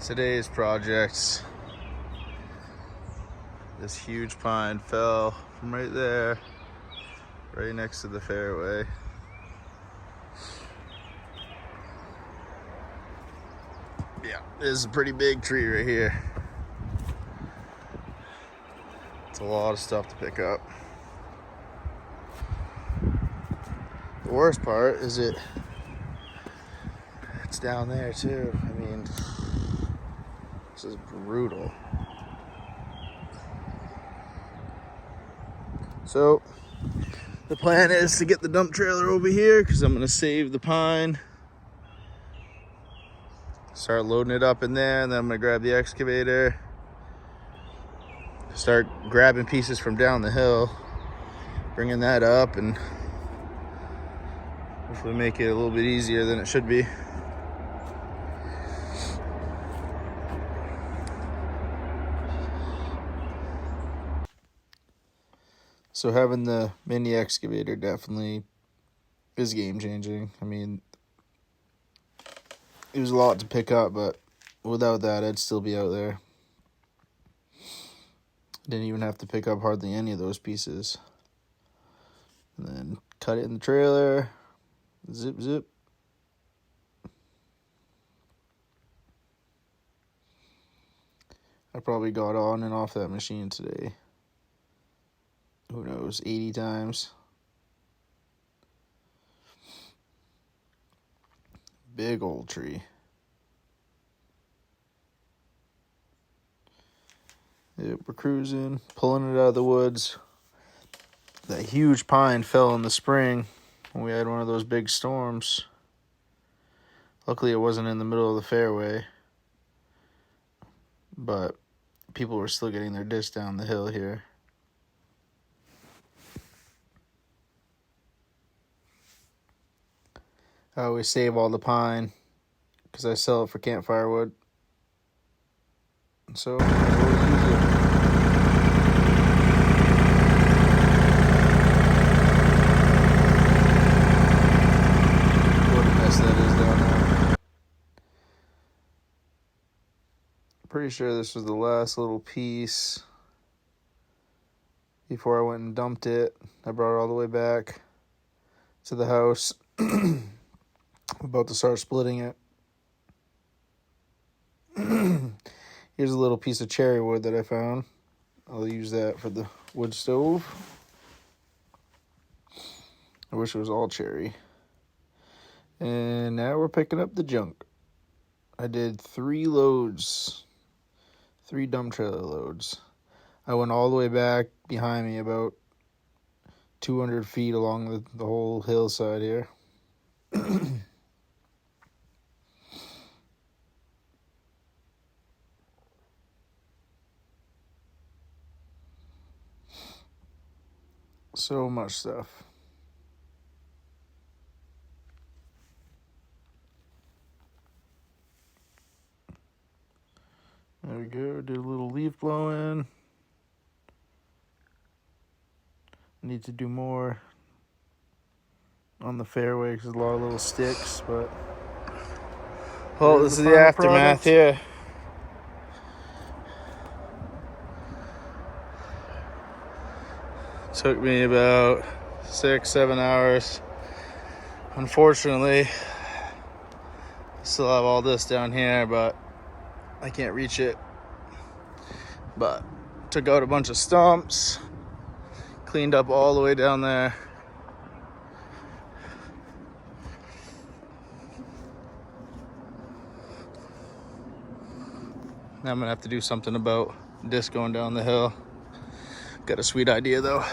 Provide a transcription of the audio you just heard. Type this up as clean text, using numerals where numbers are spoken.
Today's projects. This huge pine fell from right there, right next to the fairway. Yeah, this is a pretty big tree right here. It's a lot of stuff to pick up. The worst part is it's down there too. I mean, this is brutal. So the plan is to get the dump trailer over here because I'm going to save the pine. Start loading it up in there, and then I'm going to grab the excavator. Start grabbing pieces from down the hill, bringing that up, and hopefully make it a little bit easier than it should be. So having the mini excavator definitely is game changing. I mean, it was a lot to pick up, but without that, I'd still be out there. Didn't even have to pick up hardly any of those pieces. And then cut it in the trailer. Zip, zip. I probably got on and off that machine today. Who knows, 80 times. Big old tree. Yep, we're cruising, pulling it out of the woods. That huge pine fell in the spring when we had one of those big storms. Luckily, it wasn't in the middle of the fairway, but people were still getting their disc down the hill here. I always save all the pine because I sell it for campfire wood. So I always use it. What a mess that is down there. Pretty sure this was the last little piece before I went and dumped it. I brought it all the way back to the house. I'm about to start splitting it. Here's a little piece of cherry wood that I found. I'll use that for the wood stove. I wish it was all cherry. And now we're picking up the junk. I did 3 loads. 3 dump trailer loads. I went all the way back behind me about 200 feet along the whole hillside here. So much stuff. There we go. Did a little leaf blowing. Need to do more on the fairway because there's a lot of little sticks, but well, this is the aftermath here. Took me about 6-7 hours. Unfortunately, I still have all this down here, but I can't reach it. But took out a bunch of stumps, cleaned up all the way down there. Now I'm gonna have to do something about this going down the hill. Got a sweet idea though.